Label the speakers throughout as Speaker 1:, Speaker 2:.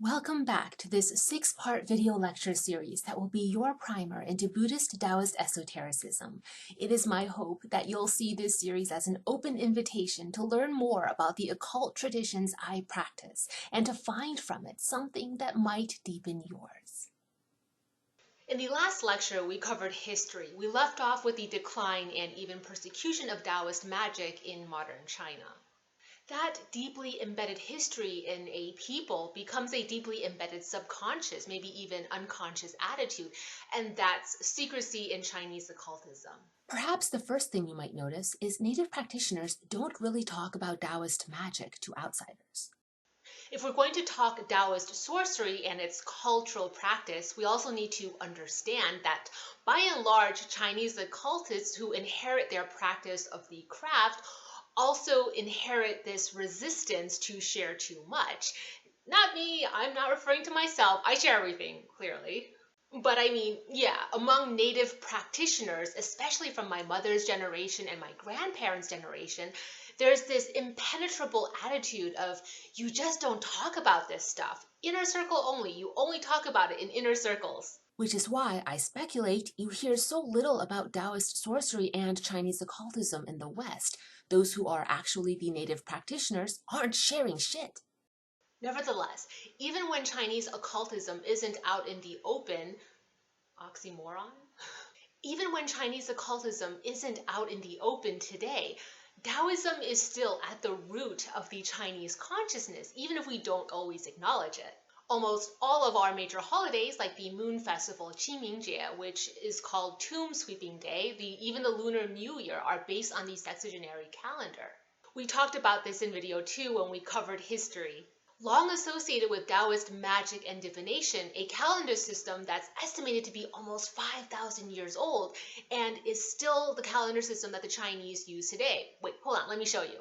Speaker 1: Welcome back to this 6-part video lecture series that will be your primer into Buddhist-Taoist esotericism. It is my hope that you'll see this series as an open invitation to learn more about the occult traditions I practice and to find from it something that might deepen yours.
Speaker 2: In the last lecture, we covered history. We left off with the decline and even persecution of Taoist magic in modern China. That deeply embedded history in a people becomes a deeply embedded subconscious, maybe even unconscious attitude, and that's secrecy in Chinese occultism.
Speaker 1: Perhaps the first thing you might notice is native practitioners don't really talk about Taoist magic to outsiders.
Speaker 2: If we're going to talk Taoist sorcery and its cultural practice, we also need to understand that by and large, Chinese occultists who inherit their practice of the craft also inherit this resistance to share too much. Not me, I'm not referring to myself, I share everything, clearly. But I mean, yeah, among native practitioners, especially from my mother's generation and my grandparents' generation, there's this impenetrable attitude of you just don't talk about this stuff. Inner circle only. You only talk about it in inner circles.
Speaker 1: Which is why I speculate you hear so little about Taoist sorcery and Chinese occultism in the West. Those who are actually the native practitioners aren't sharing shit.
Speaker 2: Nevertheless, even when Chinese occultism isn't out in the open, oxymoron? Even when Chinese occultism isn't out in the open today, Taoism is still at the root of the Chinese consciousness, even if we don't always acknowledge it. Almost all of our major holidays, like the moon festival Qiming, which is called Tomb Sweeping Day, even the Lunar New Year, are based on the sexagenary calendar. We talked about this in video 2 when we covered history. Long associated with Taoist magic and divination, a calendar system that's estimated to be almost 5,000 years old and is still the calendar system that the Chinese use today. Wait, hold on, let me show you.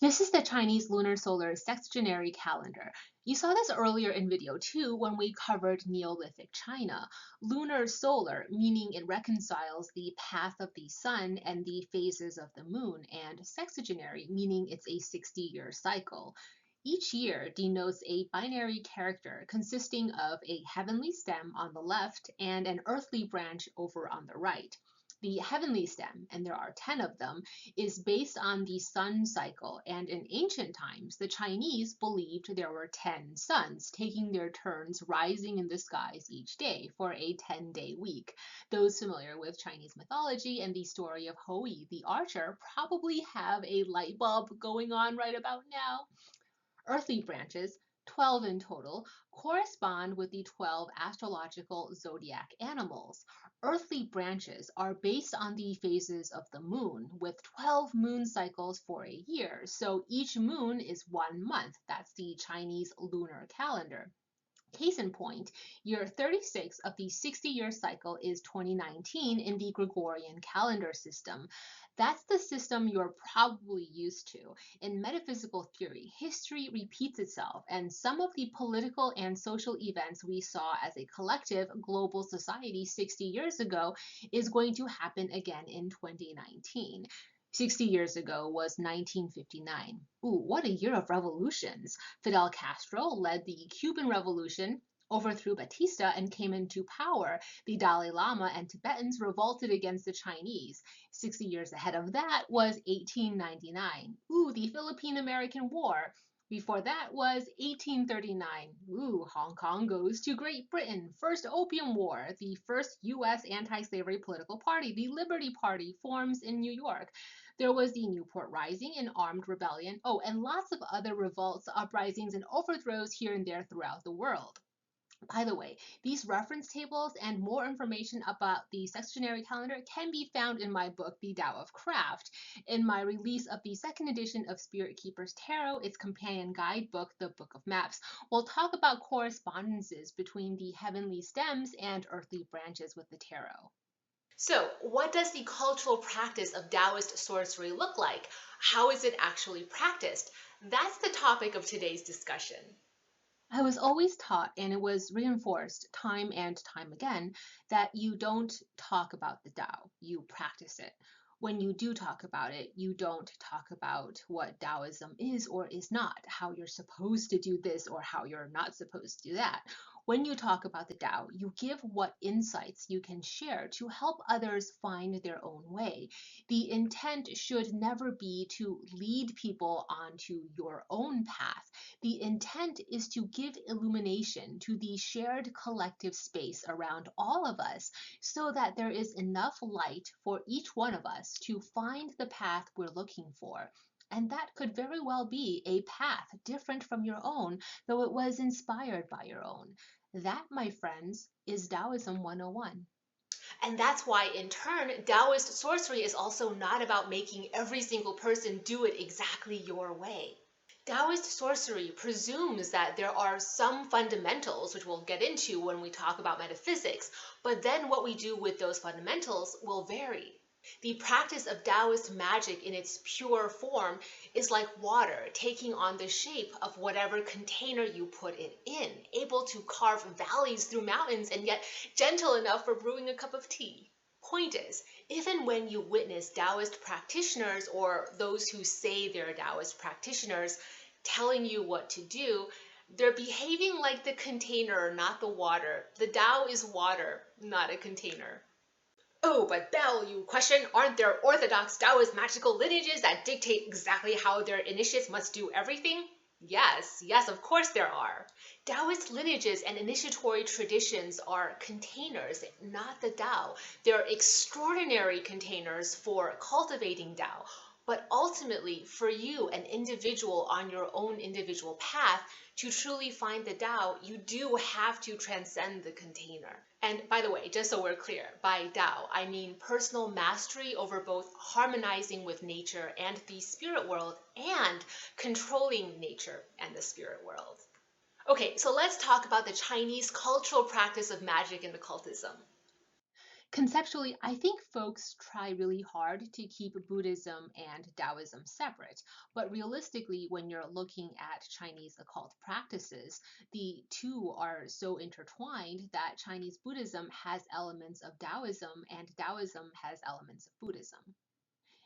Speaker 1: This is the Chinese lunar solar sexagenary calendar. You saw this earlier in video 2 when we covered Neolithic China. Lunar solar, meaning it reconciles the path of the sun and the phases of the moon, and sexagenary, meaning it's a 60-year cycle. Each year denotes a binary character consisting of a heavenly stem on the left and an earthly branch over on the right. The heavenly stem, and there are 10 of them, is based on the sun cycle, and in ancient times, the Chinese believed there were 10 suns, taking their turns rising in the skies each day for a 10-day week. Those familiar with Chinese mythology and the story of Hou-Yi the archer probably have a light bulb going on right about now. Earthly branches, 12 in total, correspond with the 12 astrological zodiac animals. Earthly branches are based on the phases of the moon, with 12 moon cycles for a year. So each moon is 1 month. That's the Chinese lunar calendar. Case in point, year 36 of the 60-year cycle is 2019 in the Gregorian calendar system. That's the system you're probably used to. In metaphysical theory, history repeats itself, and some of the political and social events we saw as a collective global society 60 years ago is going to happen again in 2019. 60 years ago was 1959. Ooh, what a year of revolutions. Fidel Castro led the Cuban Revolution, overthrew Batista, and came into power. The Dalai Lama and Tibetans revolted against the Chinese. 60 years ahead of that was 1899. Ooh, the Philippine-American War. Before that was 1839. Ooh, Hong Kong goes to Great Britain. First Opium War. The first U.S. anti-slavery political party, the Liberty Party, forms in New York. There was the Newport Rising, an armed rebellion. Oh, and lots of other revolts, uprisings, and overthrows here and there throughout the world. By the way, these reference tables and more information about the sexagenary calendar can be found in my book, The Tao of Craft. In my release of the second edition of Spirit Keeper's Tarot, its companion guidebook, The Book of Maps, we'll talk about correspondences between the heavenly stems and earthly branches with the tarot.
Speaker 2: So, what does the cultural practice of Taoist sorcery look like? How is it actually practiced? That's the topic of today's discussion.
Speaker 1: I was always taught, and it was reinforced time and time again, that you don't talk about the Tao, you practice it. When you do talk about it, you don't talk about what Taoism is or is not, how you're supposed to do this or how you're not supposed to do that. When you talk about the Tao, you give what insights you can share to help others find their own way. The intent should never be to lead people onto your own path. The intent is to give illumination to the shared collective space around all of us so that there is enough light for each one of us to find the path we're looking for. And that could very well be a path different from your own, though it was inspired by your own. That, my friends, is Taoism 101.
Speaker 2: And that's why, in turn, Taoist sorcery is also not about making every single person do it exactly your way. Taoist sorcery presumes that there are some fundamentals, which we'll get into when we talk about metaphysics, but then what we do with those fundamentals will vary. The practice of Taoist magic in its pure form is like water taking on the shape of whatever container you put it in, able to carve valleys through mountains and yet gentle enough for brewing a cup of tea. Point is, even when you witness Taoist practitioners or those who say they're Taoist practitioners telling you what to do, they're behaving like the container, not the water. The Tao is water, not a container. Oh, but Belle, you question, aren't there orthodox Taoist magical lineages that dictate exactly how their initiates must do everything? Yes, of course there are. Taoist lineages and initiatory traditions are containers, not the Tao. They're extraordinary containers for cultivating Tao. But ultimately, for you, an individual on your own individual path, to truly find the Tao, you do have to transcend the container. And by the way, just so we're clear, by Tao, I mean personal mastery over both harmonizing with nature and the spirit world and controlling nature and the spirit world. Okay, so let's talk about the Chinese cultural practice of magic and occultism.
Speaker 1: Conceptually, I think folks try really hard to keep Buddhism and Taoism separate, but realistically, when you're looking at Chinese occult practices, the two are so intertwined that Chinese Buddhism has elements of Taoism and Taoism has elements of Buddhism.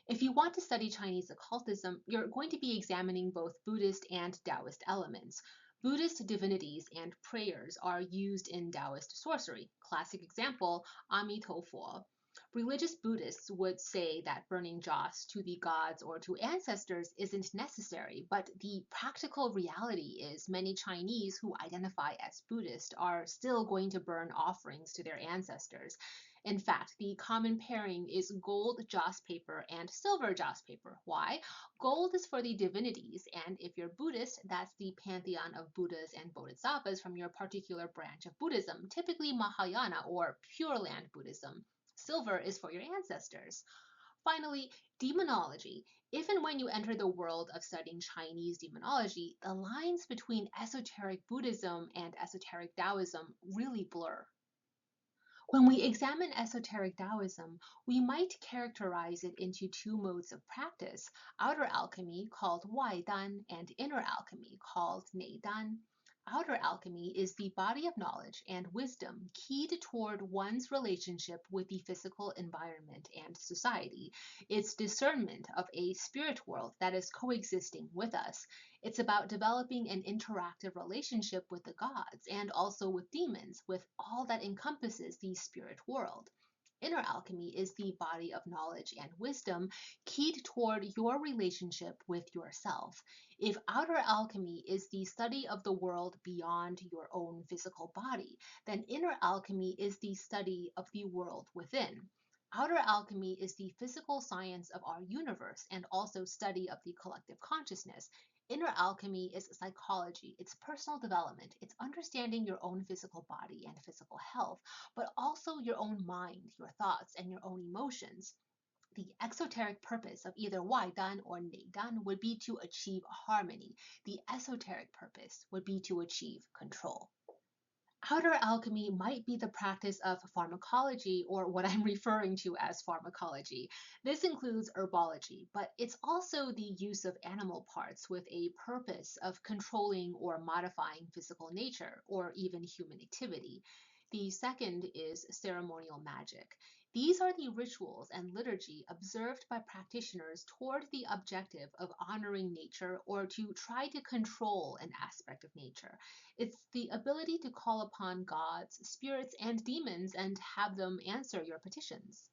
Speaker 1: If you want to study Chinese occultism, you're going to be examining both Buddhist and Taoist elements. Buddhist divinities and prayers are used in Taoist sorcery. Classic example, Amitofo. Religious Buddhists would say that burning joss to the gods or to ancestors isn't necessary, but the practical reality is many Chinese who identify as Buddhist are still going to burn offerings to their ancestors. In fact, the common pairing is gold joss paper and silver joss paper. Why? Gold is for the divinities, and if you're Buddhist, that's the pantheon of Buddhas and Bodhisattvas from your particular branch of Buddhism, typically Mahayana or Pure Land Buddhism. Silver is for your ancestors. Finally, demonology. If and when you enter the world of studying Chinese demonology, the lines between esoteric Buddhism and esoteric Taoism really blur. When we examine esoteric Taoism, we might characterize it into two modes of practice: outer alchemy, called waidan, and inner alchemy, called neidan. Outer alchemy is the body of knowledge and wisdom keyed toward one's relationship with the physical environment and society. It's discernment of a spirit world that is coexisting with us. It's about developing an interactive relationship with the gods and also with demons, with all that encompasses the spirit world. Inner alchemy is the body of knowledge and wisdom keyed toward your relationship with yourself. If outer alchemy is the study of the world beyond your own physical body, then inner alchemy is the study of the world within. Outer alchemy is the physical science of our universe and also study of the collective consciousness. Inner alchemy is psychology, it's personal development, it's understanding your own physical body and physical health, but also your own mind, your thoughts, and your own emotions. The exoteric purpose of either waidan or neidan would be to achieve harmony. The esoteric purpose would be to achieve control. Outer alchemy might be the practice of pharmacology, or what I'm referring to as pharmacology. This includes herbology, but it's also the use of animal parts with a purpose of controlling or modifying physical nature, or even human activity. The second is ceremonial magic. These are the rituals and liturgy observed by practitioners toward the objective of honoring nature or to try to control an aspect of nature. It's the ability to call upon gods, spirits, and demons and have them answer your petitions.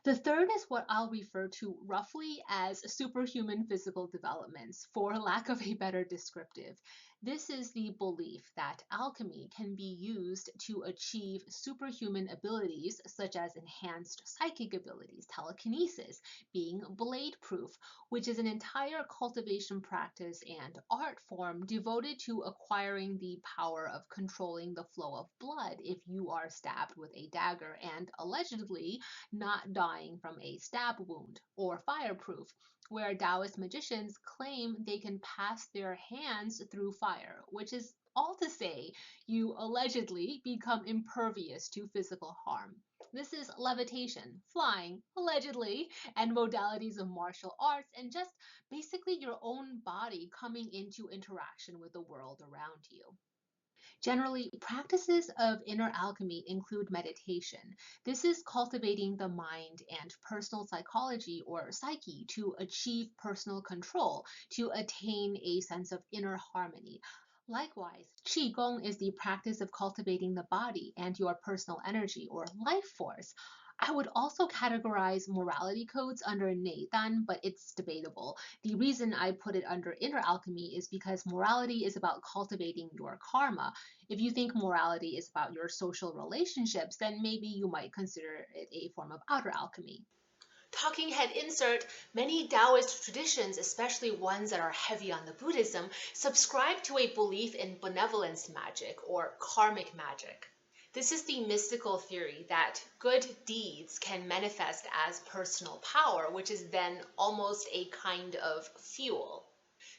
Speaker 1: The third is what I'll refer to roughly as superhuman physical developments, for lack of a better descriptive. This is the belief that alchemy can be used to achieve superhuman abilities such as enhanced psychic abilities, telekinesis, being blade proof, which is an entire cultivation practice and art form devoted to acquiring the power of controlling the flow of blood if you are stabbed with a dagger and allegedly not dying from a stab wound, or fireproof, where Taoist magicians claim they can pass their hands through fire, which is all to say you allegedly become impervious to physical harm. This is levitation, flying, allegedly, and modalities of martial arts, and just basically your own body coming into interaction with the world around you. Generally, practices of inner alchemy include meditation. This is cultivating the mind and personal psychology or psyche to achieve personal control, to attain a sense of inner harmony. Likewise, Qigong is the practice of cultivating the body and your personal energy or life force. I would also categorize morality codes under neidan, but it's debatable. The reason I put it under inner alchemy is because morality is about cultivating your karma. If you think morality is about your social relationships, then maybe you might consider it a form of outer alchemy.
Speaker 2: Talking head insert, many Taoist traditions, especially ones that are heavy on the Buddhism, subscribe to a belief in benevolence magic or karmic magic. This is the mystical theory that good deeds can manifest as personal power, which is then almost a kind of fuel.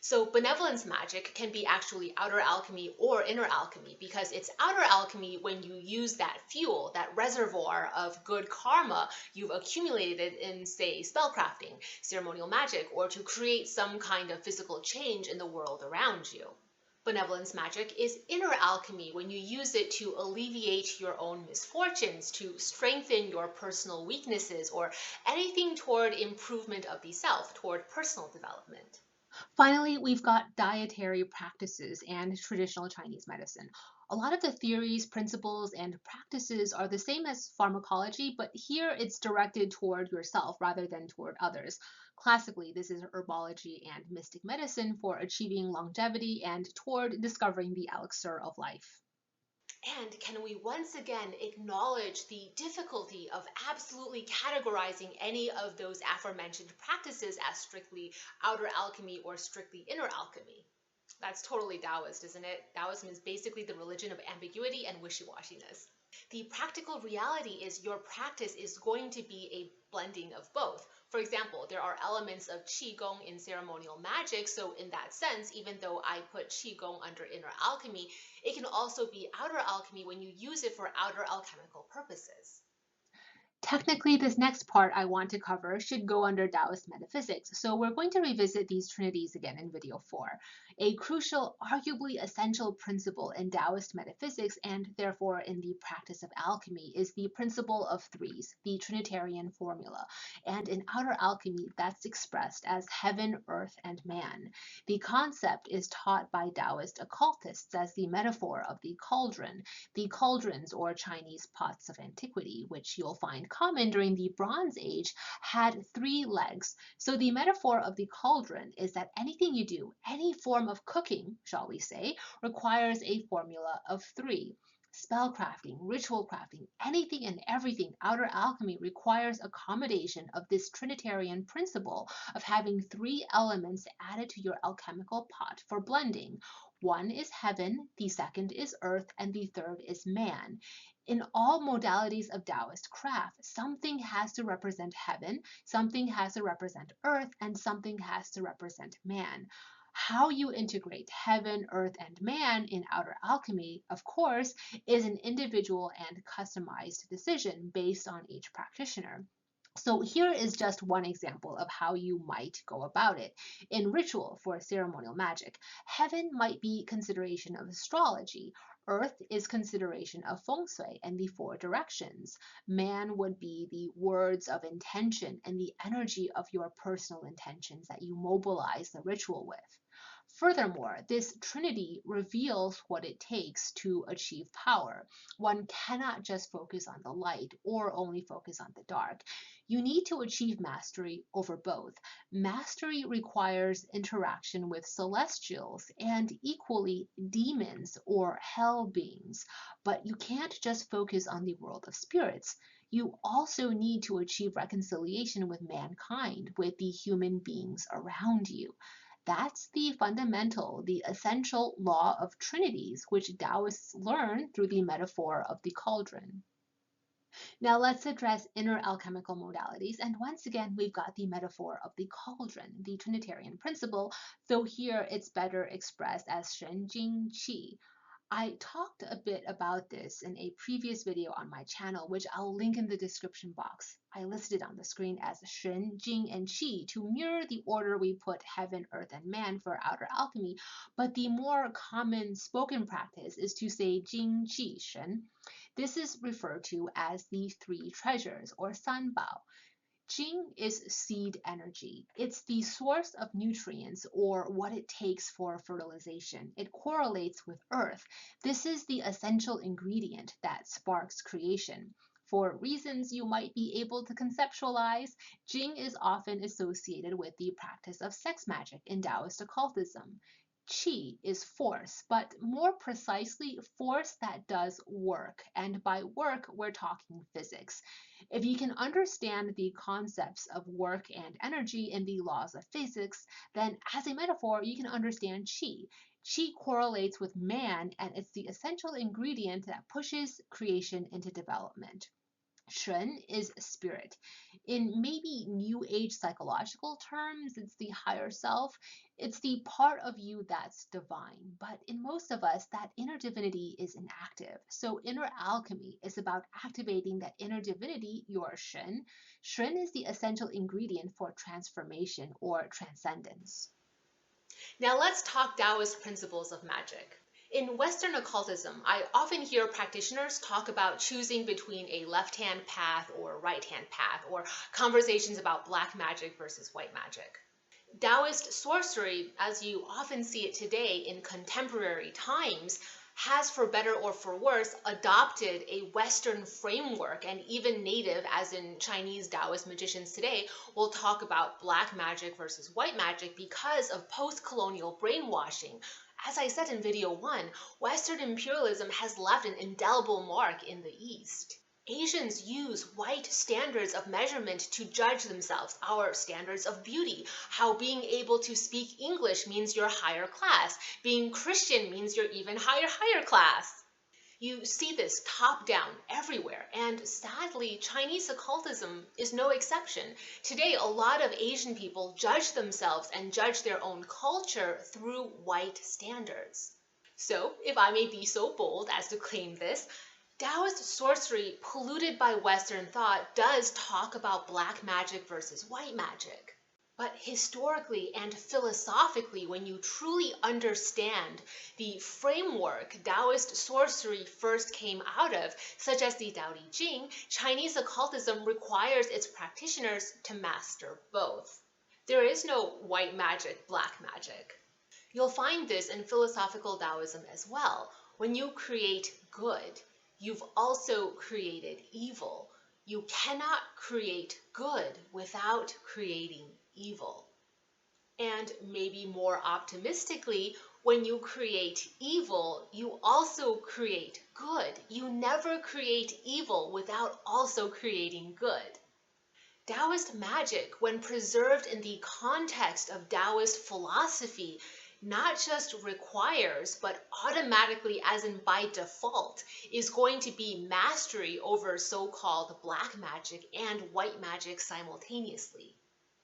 Speaker 2: So benevolence magic can be actually outer alchemy or inner alchemy because it's outer alchemy when you use that fuel, that reservoir of good karma you've accumulated in, say, spellcrafting, ceremonial magic, or to create some kind of physical change in the world around you. Benevolence magic is inner alchemy when you use it to alleviate your own misfortunes, to strengthen your personal weaknesses, or anything toward improvement of the self, toward personal development.
Speaker 1: Finally, we've got dietary practices and traditional Chinese medicine. A lot of the theories, principles, and practices are the same as pharmacology, but here it's directed toward yourself rather than toward others. Classically, this is herbology and mystic medicine for achieving longevity and toward discovering the elixir of life.
Speaker 2: And can we once again acknowledge the difficulty of absolutely categorizing any of those aforementioned practices as strictly outer alchemy or strictly inner alchemy? That's totally Taoist, isn't it? Taoism is basically the religion of ambiguity and wishy-washiness. The practical reality is your practice is going to be a blending of both. For example, there are elements of Qigong in ceremonial magic, so in that sense, even though I put Qigong under inner alchemy, it can also be outer alchemy when you use it for outer alchemical purposes.
Speaker 1: Technically, this next part I want to cover should go under Taoist metaphysics, so we're going to revisit these trinities again in video 4. A crucial, arguably essential principle in Taoist metaphysics and therefore in the practice of alchemy is the principle of threes, the Trinitarian formula, and in outer alchemy that's expressed as heaven, earth, and man. The concept is taught by Taoist occultists as the metaphor of the cauldron, the cauldrons or Chinese pots of antiquity, which you'll find common during the Bronze Age, had 3 legs. So the metaphor of the cauldron is that anything you do, any form of cooking, shall we say, requires a formula of 3. Spellcrafting, ritual crafting, anything and everything outer alchemy requires accommodation of this Trinitarian principle of having 3 elements added to your alchemical pot for blending. One is heaven, the second is earth, and the third is man. In all modalities of Taoist craft, something has to represent heaven, something has to represent earth, and something has to represent man. How you integrate heaven, earth, and man in outer alchemy, of course, is an individual and customized decision based on each practitioner. So here is just one example of how you might go about it. In ritual for ceremonial magic, heaven might be consideration of astrology, Earth is consideration of feng shui and the four directions. Man would be the words of intention and the energy of your personal intentions that you mobilize the ritual with. Furthermore, this Trinity reveals what it takes to achieve power. One cannot just focus on the light or only focus on the dark. You need to achieve mastery over both. Mastery requires interaction with celestials and equally demons or hell beings, but you can't just focus on the world of spirits. You also need to achieve reconciliation with mankind, with the human beings around you. That's the fundamental, the essential law of trinities, which Taoists learn through the metaphor of the cauldron. Now let's address inner alchemical modalities, and once again we've got the metaphor of the cauldron, the Trinitarian principle, though here it's better expressed as Shen Jing Qi. I talked a bit about this in a previous video on my channel, which I'll link in the description box. I listed it on the screen as Shen, Jing, and Qi to mirror the order we put heaven, earth, and man for outer alchemy, but the more common spoken practice is to say Jing, Qi, Shen. This is referred to as the three treasures, or sanbao. Jing is seed energy. It's the source of nutrients, or what it takes for fertilization. It correlates with earth. This is the essential ingredient that sparks creation. For reasons you might be able to conceptualize, Jing is often associated with the practice of sex magic in Taoist occultism. Qi is force, but more precisely, force that does work. And by work, we're talking physics. If you can understand the concepts of work and energy in the laws of physics, then as a metaphor, you can understand qi. Qi correlates with man, and it's the essential ingredient that pushes creation into development. Shen is spirit. In maybe new age psychological terms, it's the higher self. It's the part of you that's divine. But in most of us, that inner divinity is inactive. So inner alchemy is about activating that inner divinity, your Shen. Shen is the essential ingredient for transformation or transcendence.
Speaker 2: Now let's talk Taoist principles of magic. In Western occultism, I often hear practitioners talk about choosing between a left-hand path or right-hand path, or conversations about black magic versus white magic. Taoist sorcery, as you often see it today in contemporary times, has, for better or for worse, adopted a Western framework, and even native, as in Chinese Taoist magicians today, will talk about black magic versus white magic because of post-colonial brainwashing. As I said in video 1, Western imperialism has left an indelible mark in the East. Asians use white standards of measurement to judge themselves, our standards of beauty, how being able to speak English means you're higher class, being Christian means you're even higher class. You see this top down everywhere, and sadly, Chinese occultism is no exception. Today, a lot of Asian people judge themselves and judge their own culture through white standards. So, if I may be so bold as to claim this, Taoist sorcery, polluted by Western thought, does talk about black magic versus white magic. But historically and philosophically, when you truly understand the framework Taoist sorcery first came out of, such as the Tao Te Ching, Chinese occultism requires its practitioners to master both. There is no white magic, black magic. You'll find this in philosophical Taoism as well. When you create good, you've also created evil. You cannot create good without creating evil. And maybe more optimistically, when you create evil, you also create good. You never create evil without also creating good. Taoist magic, when preserved in the context of Taoist philosophy, not just requires, but automatically, as in by default, is going to be mastery over so-called black magic and white magic simultaneously.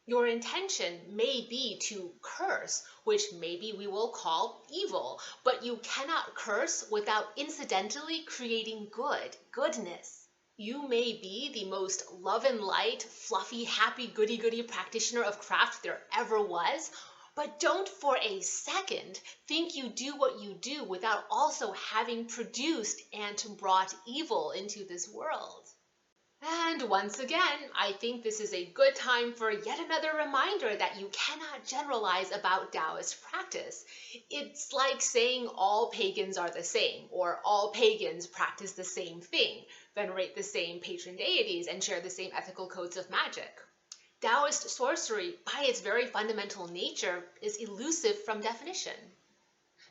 Speaker 2: Your intention may be to curse, which maybe we will call evil, but you cannot curse without incidentally creating goodness. You may be the most love and light, fluffy, happy, goody-goody practitioner of craft there ever was, But don't for a second think you do what you do without also having produced and brought evil into this world. And once again, I think this is a good time for yet another reminder that you cannot generalize about Taoist practice. It's like saying all pagans are the same, or all pagans practice the same thing, venerate the same patron deities, and share the same ethical codes of magic. Taoist sorcery, by its very fundamental nature, is elusive from definition.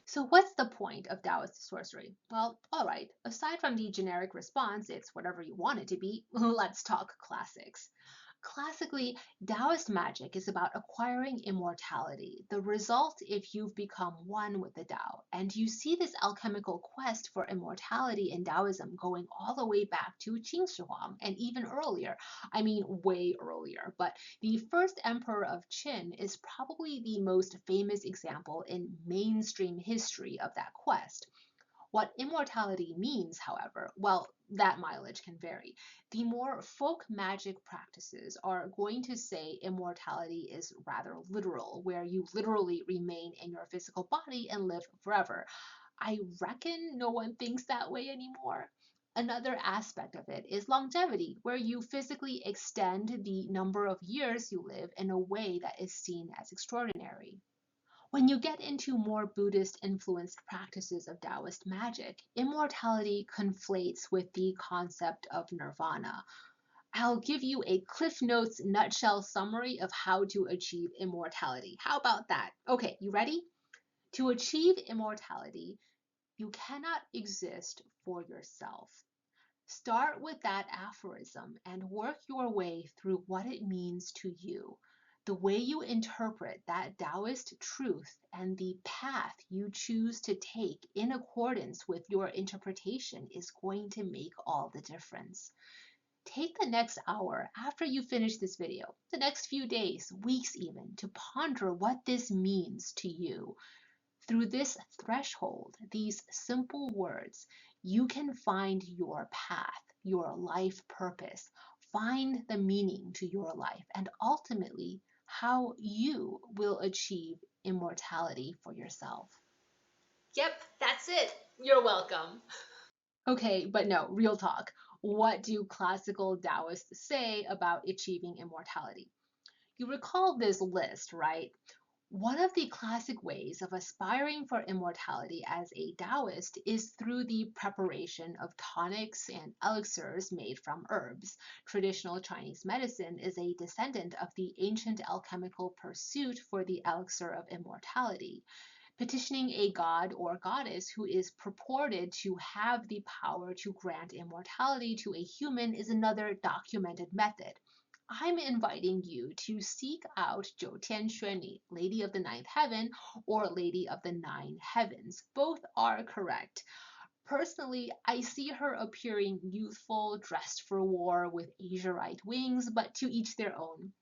Speaker 1: So what's the point of Taoist sorcery? Well, all right, aside from the generic response, it's whatever you want it to be, let's talk classics. Classically, Taoist magic is about acquiring immortality, the result if you've become one with the Tao. And you see this alchemical quest for immortality in Taoism going all the way back to Qin Shi Huang and even earlier. I mean, way earlier. But the first emperor of Qin is probably the most famous example in mainstream history of that quest. What immortality means, however, well, that mileage can vary. The more folk magic practices are going to say immortality is rather literal, where you literally remain in your physical body and live forever. I reckon no one thinks that way anymore. Another aspect of it is longevity, where you physically extend the number of years you live in a way that is seen as extraordinary. When you get into more Buddhist influenced practices of Taoist magic, immortality conflates with the concept of nirvana. I'll give you a Cliff Notes nutshell summary of how to achieve immortality. How about that? Okay, you ready? To achieve immortality, you cannot exist for yourself. Start with that aphorism and work your way through what it means to you. The way you interpret that Taoist truth and the path you choose to take in accordance with your interpretation is going to make all the difference. Take the next hour after you finish this video, the next few days, weeks even, to ponder what this means to you. Through this threshold, these simple words, you can find your path, your life purpose, find the meaning to your life, and ultimately how you will achieve immortality for yourself.
Speaker 2: Yep, that's it. You're welcome.
Speaker 1: Okay, but no, real talk. What do classical Taoists say about achieving immortality? You recall this list, right? One of the classic ways of aspiring for immortality as a Taoist is through the preparation of tonics and elixirs made from herbs. Traditional Chinese medicine is a descendant of the ancient alchemical pursuit for the elixir of immortality. Petitioning a god or goddess who is purported to have the power to grant immortality to a human is another documented method. I'm inviting you to seek out Jiu Tian Xuan Nu, Lady of the Ninth Heaven, or Lady of the Nine Heavens. Both are correct. Personally, I see her appearing youthful, dressed for war, with Azurite wings, but to each their own.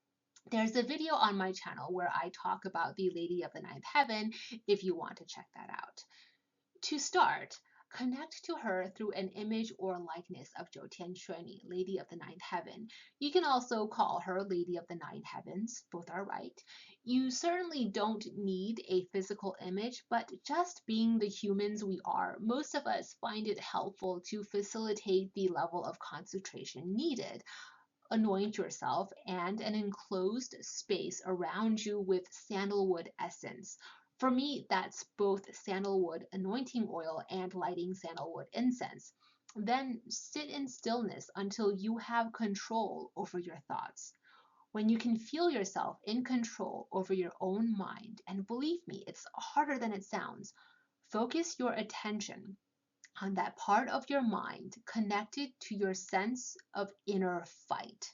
Speaker 1: There's a video on my channel where I talk about the Lady of the Ninth Heaven if you want to check that out. To start, connect to her through an image or likeness of Jiu Tian Xuan Nu, Lady of the Ninth Heaven. You can also call her Lady of the Nine Heavens, both are right. You certainly don't need a physical image, but just being the humans we are, most of us find it helpful to facilitate the level of concentration needed. Anoint yourself and an enclosed space around you with sandalwood essence. For me, that's both sandalwood anointing oil and lighting sandalwood incense. Then sit in stillness until you have control over your thoughts. When you can feel yourself in control over your own mind, and believe me, it's harder than it sounds, focus your attention on that part of your mind connected to your sense of inner fight.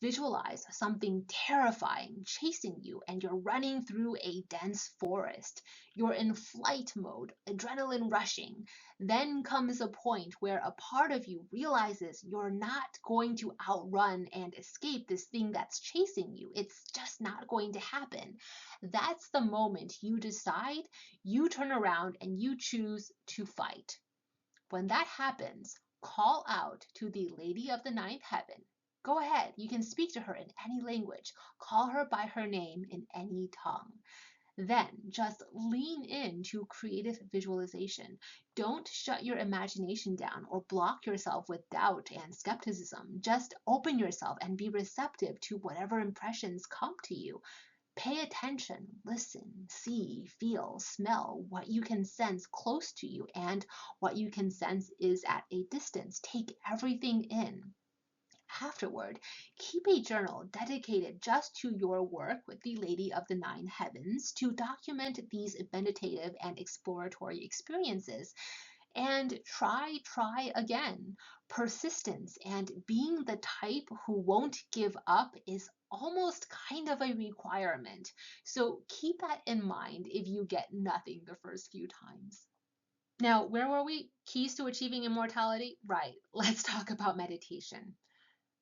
Speaker 1: Visualize something terrifying chasing you and you're running through a dense forest. You're in flight mode, adrenaline rushing. Then comes a point where a part of you realizes you're not going to outrun and escape this thing that's chasing you. It's just not going to happen. That's the moment you decide, you turn around and you choose to fight. When that happens, call out to the Lady of the Ninth Heaven. Go ahead, you can speak to her in any language. Call her by her name in any tongue. Then just lean into creative visualization. Don't shut your imagination down or block yourself with doubt and skepticism. Just open yourself and be receptive to whatever impressions come to you. Pay attention, listen, see, feel, smell what you can sense close to you and what you can sense is at a distance. Take everything in. Afterward, keep a journal dedicated just to your work with the Lady of the Nine Heavens to document these meditative and exploratory experiences. And try again. Persistence and being the type who won't give up is almost kind of a requirement. So keep that in mind if you get nothing the first few times. Now, where were we? Keys to achieving immortality? Right, let's talk about meditation.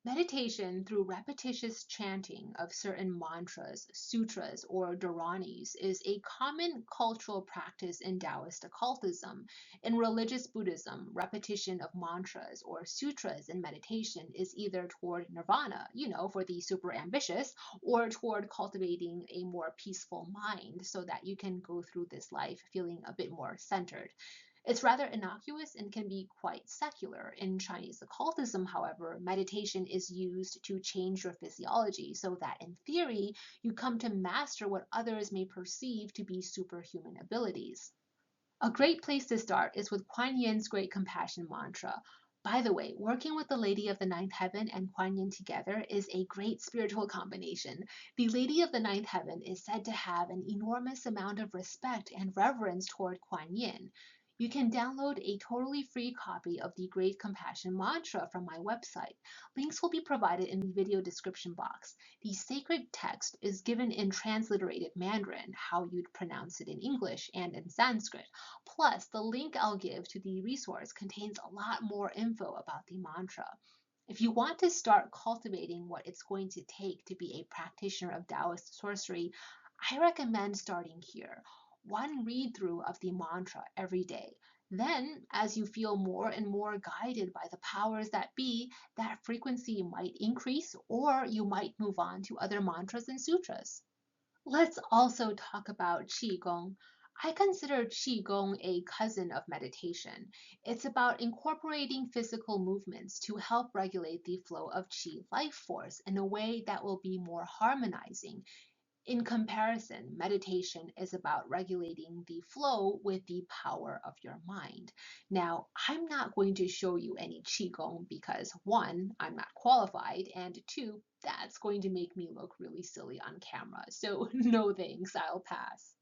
Speaker 1: Meditation through repetitious chanting of certain mantras, sutras, or dharanis is a common cultural practice in Taoist occultism. In religious Buddhism, repetition of mantras or sutras in meditation is either toward nirvana, for the super ambitious, or toward cultivating a more peaceful mind so that you can go through this life feeling a bit more centered. It's rather innocuous and can be quite secular. In Chinese occultism, however, meditation is used to change your physiology so that, in theory, you come to master what others may perceive to be superhuman abilities. A great place to start is with Kuan Yin's Great Compassion Mantra. By the way, working with the Lady of the Ninth Heaven and Kuan Yin together is a great spiritual combination. The Lady of the Ninth Heaven is said to have an enormous amount of respect and reverence toward Kuan Yin. You can download a totally free copy of the Great Compassion Mantra from my website. Links will be provided in the video description box. The sacred text is given in transliterated Mandarin, how you'd pronounce it in English, and in Sanskrit. Plus, the link I'll give to the resource contains a lot more info about the mantra. If you want to start cultivating what it's going to take to be a practitioner of Taoist sorcery, I recommend starting here. One read through of the mantra every day. Then, as you feel more and more guided by the powers that be, that frequency might increase, or you might move on to other mantras and sutras. Let's also talk about Qigong. I consider Qigong a cousin of meditation. It's about incorporating physical movements to help regulate the flow of Qi life force in a way that will be more harmonizing. In comparison, meditation is about regulating the flow with the power of your mind. Now, I'm not going to show you any Qigong because one, I'm not qualified, and two, that's going to make me look really silly on camera. So no thanks, I'll pass.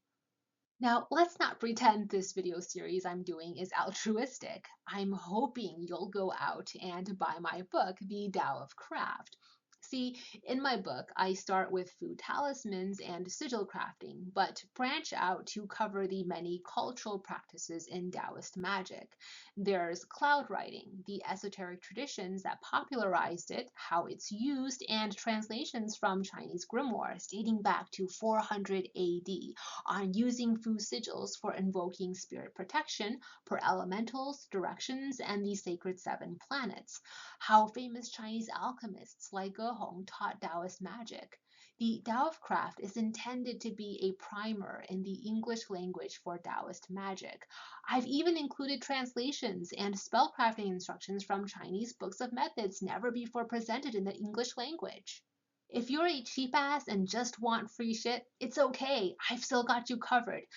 Speaker 1: Now, let's not pretend this video series I'm doing is altruistic. I'm hoping you'll go out and buy my book, The Tao of Craft. See, in my book, I start with food talismans and sigil crafting, but branch out to cover the many cultural practices in Taoist magic. There's cloud writing, the esoteric traditions that popularized it, how it's used, and translations from Chinese grimoires dating back to 400 AD on using fu sigils for invoking spirit protection per elementals, directions, and the sacred seven planets. How famous Chinese alchemists like Ge Hong taught Taoist magic. The Tao of Craft is intended to be a primer in the English language for Taoist magic. I've even included translations and spellcrafting instructions from Chinese books of methods never before presented in the English language. If you're a cheap ass and just want free shit, it's okay. I've still got you covered.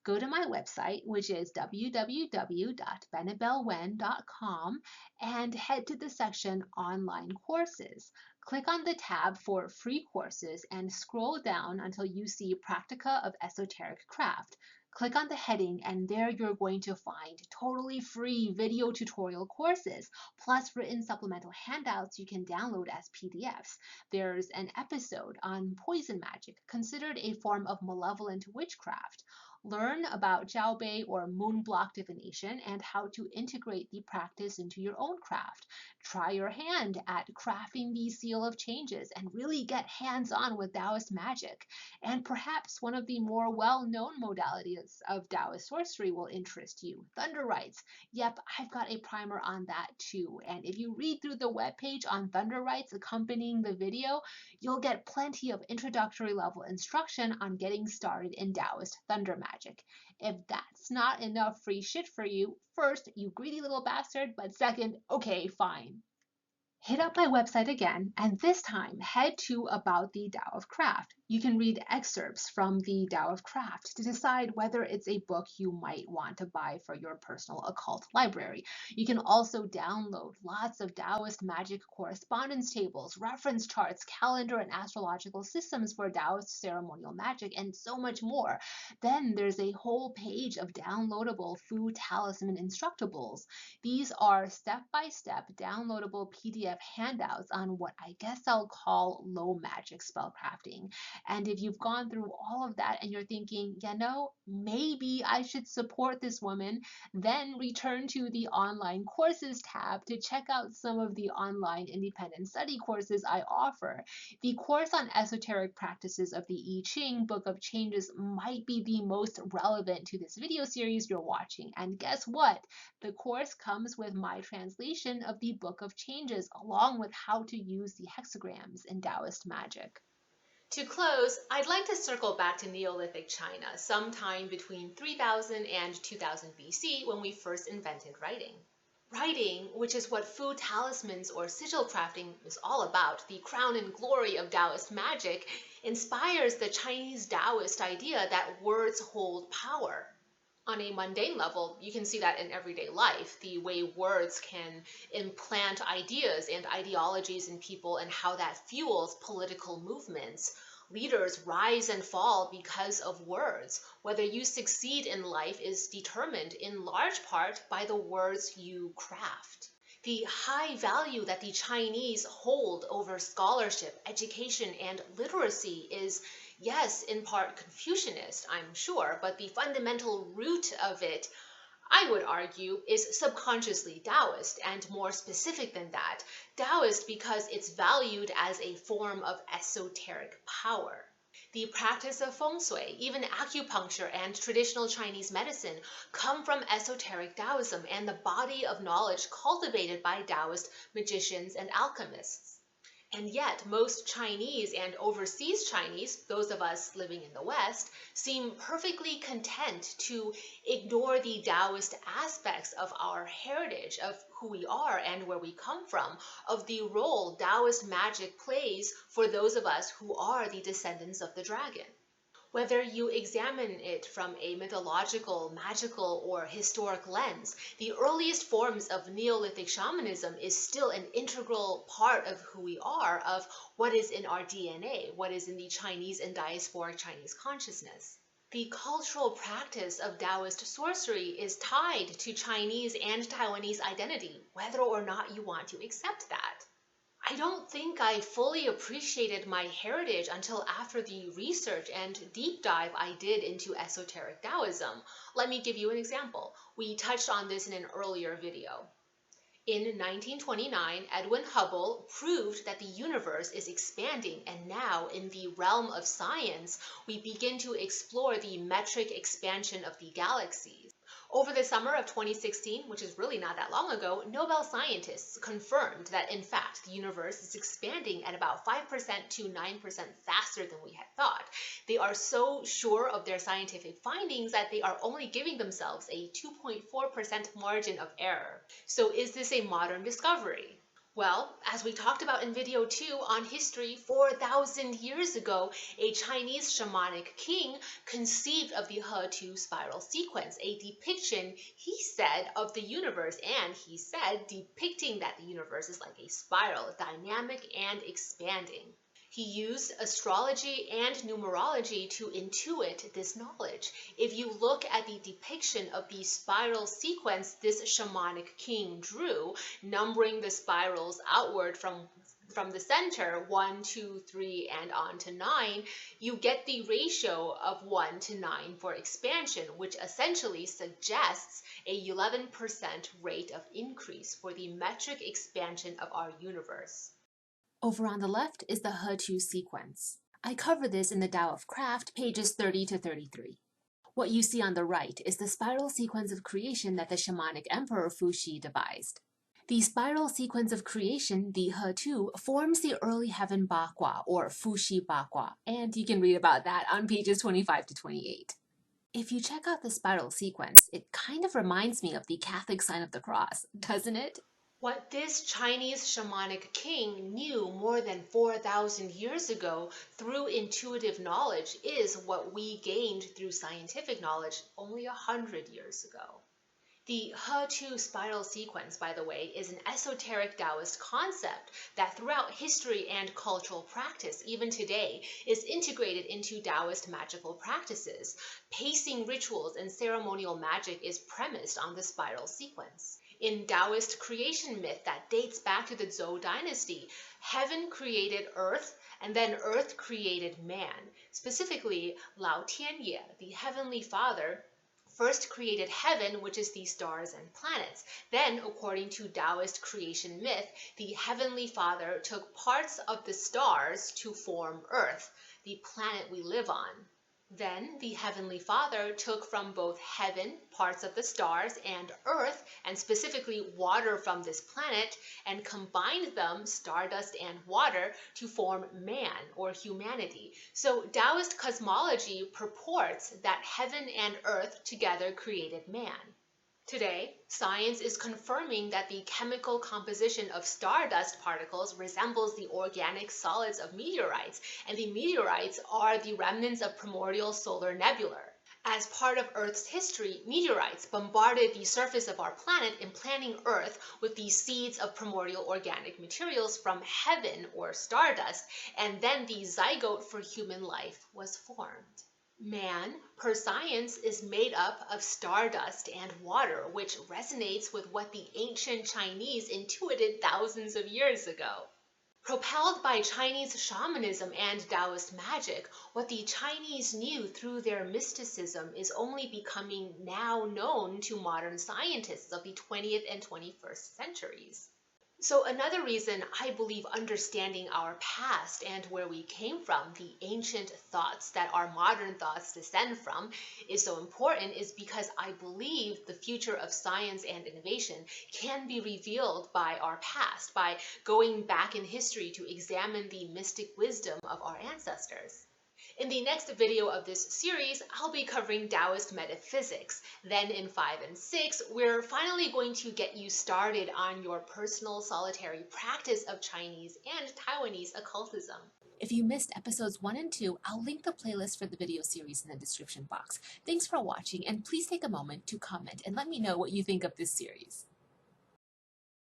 Speaker 1: Go to my website, which is www.benebelwen.com, and head to the section Online Courses. Click on the tab for Free Courses and scroll down until you see Practica of Esoteric Craft. Click on the heading and there you're going to find totally free video tutorial courses, plus written supplemental handouts you can download as PDFs. There's an episode on poison magic, considered a form of malevolent witchcraft. Learn about Jiaobei or moon block divination and how to integrate the practice into your own craft. Try your hand at crafting the seal of changes and really get hands-on with Taoist magic. And perhaps one of the more well-known modalities of Taoist sorcery will interest you, thunder rites. Yep, I've got a primer on that too. And if you read through the webpage on thunder rites accompanying the video, you'll get plenty of introductory level instruction on getting started in Taoist thunder magic. If that's not enough free shit for you, first, you greedy little bastard, but second, okay, fine. Hit up my website again, and this time head to About the Tao of Craft. You can read excerpts from the Tao of Craft to decide whether it's a book you might want to buy for your personal occult library. You can also download lots of Taoist magic correspondence tables, reference charts, calendar and astrological systems for Taoist ceremonial magic, and so much more. Then there's a whole page of downloadable Fu Talisman Instructables. These are step-by-step downloadable PDF handouts on what I guess I'll call low magic spellcrafting. And if you've gone through all of that and you're thinking, maybe I should support this woman, then return to the online courses tab to check out some of the online independent study courses I offer. The course on esoteric practices of the I Ching Book of Changes might be the most relevant to this video series you're watching. And guess what? The course comes with my translation of the Book of Changes, along with how to use the hexagrams in Taoist magic.
Speaker 2: To close, I'd like to circle back to Neolithic China, sometime between 3000 and 2000 BC, when we first invented writing. Writing, which is what Fu talismans or sigil crafting is all about, the crown and glory of Taoist magic, inspires the Chinese Taoist idea that words hold power. On a mundane level, you can see that in everyday life, the way words can implant ideas and ideologies in people and how that fuels political movements. Leaders rise and fall because of words. Whether you succeed in life is determined in large part by the words you craft. The high value that the Chinese hold over scholarship, education, and literacy is, yes, in part Confucianist, I'm sure, but the fundamental root of it, I would argue, is subconsciously Taoist, and more specific than that, Taoist because it's valued as a form of esoteric power. The practice of feng shui, even acupuncture and traditional Chinese medicine, come from esoteric Taoism and the body of knowledge cultivated by Taoist magicians and alchemists. And yet, most Chinese and overseas Chinese, those of us living in the West, seem perfectly content to ignore the Taoist aspects of our heritage, of who we are and where we come from, of the role Taoist magic plays for those of us who are the descendants of the dragon. Whether you examine it from a mythological, magical, or historic lens, the earliest forms of Neolithic shamanism is still an integral part of who we are, of what is in our DNA, what is in the Chinese and diasporic Chinese consciousness. The cultural practice of Taoist sorcery is tied to Chinese and Taiwanese identity, whether or not you want to accept that. I don't think I fully appreciated my heritage until after the research and deep dive I did into esoteric Taoism. Let me give you an example. We touched on this in an earlier video. In 1929, Edwin Hubble proved that the universe is expanding, and now, in the realm of science, we begin to explore the metric expansion of the galaxies. Over the summer of 2016, which is really not that long ago, Nobel scientists confirmed that, in fact, the universe is expanding at about 5% to 9% faster than we had thought. They are so sure of their scientific findings that they are only giving themselves a 2.4% margin of error. So is this a modern discovery? Well, as we talked about in video 2 on history, 4,000 years ago, a Chinese shamanic king conceived of the He-Tu spiral sequence, a depiction, he said, of the universe, and he said depicting that the universe is like a spiral, dynamic and expanding. He used astrology and numerology to intuit this knowledge. If you look at the depiction of the spiral sequence this shamanic king drew, numbering the spirals outward from From the center, 1, 2, 3, and on to 9, you get the ratio of 1 to 9 for expansion, which essentially suggests a 11% rate of increase for the metric expansion of our universe.
Speaker 1: Over on the left is the He-Tu sequence. I cover this in the Tao of Craft, pages 30 to 33. What you see on the right is the spiral sequence of creation that the shamanic emperor Fuxi devised. The spiral sequence of creation, the He-Tu, forms the early heaven Bakwa, or Fuxi Bakwa, and you can read about that on pages 25 to 28. If you check out the spiral sequence, it kind of reminds me of the Catholic sign of the cross, doesn't it?
Speaker 2: What this Chinese shamanic king knew more than 4,000 years ago through intuitive knowledge is what we gained through scientific knowledge only 100 years ago. The He-Tu spiral sequence, by the way, is an esoteric Taoist concept that throughout history and cultural practice, even today, is integrated into Taoist magical practices. Pacing rituals and ceremonial magic is premised on the spiral sequence. In Taoist creation myth that dates back to the Zhou dynasty, heaven created earth, and then earth created man. Specifically, Lao Tianye, the heavenly father, first created heaven, which is the stars and planets. Then, according to Taoist creation myth, the heavenly father took parts of the stars to form earth, the planet we live on. Then the Heavenly Father took from both heaven, parts of the stars, and earth, and specifically water from this planet, and combined them, stardust and water, to form man, or humanity. So Taoist cosmology purports that heaven and earth together created man. Today, science is confirming that the chemical composition of stardust particles resembles the organic solids of meteorites, and the meteorites are the remnants of primordial solar nebula. As part of Earth's history, meteorites bombarded the surface of our planet, implanting Earth with the seeds of primordial organic materials from heaven or stardust, and then the zygote for human life was formed. Man, per science, is made up of stardust and water, which resonates with what the ancient Chinese intuited thousands of years ago. Propelled by Chinese shamanism and Taoist magic, what the Chinese knew through their mysticism is only becoming now known to modern scientists of the 20th and 21st centuries. So another reason I believe understanding our past and where we came from, the ancient thoughts that our modern thoughts descend from, is so important is because I believe the future of science and innovation can be revealed by our past, by going back in history to examine the mystic wisdom of our ancestors. In the next video of this series, I'll be covering Taoist metaphysics. Then in 5 and 6, we're finally going to get you started on your personal solitary practice of Chinese and Taiwanese occultism.
Speaker 1: If you missed episodes 1 and 2, I'll link the playlist for the video series in the description box. Thanks for watching, and please take a moment to comment and let me know what you think of this series.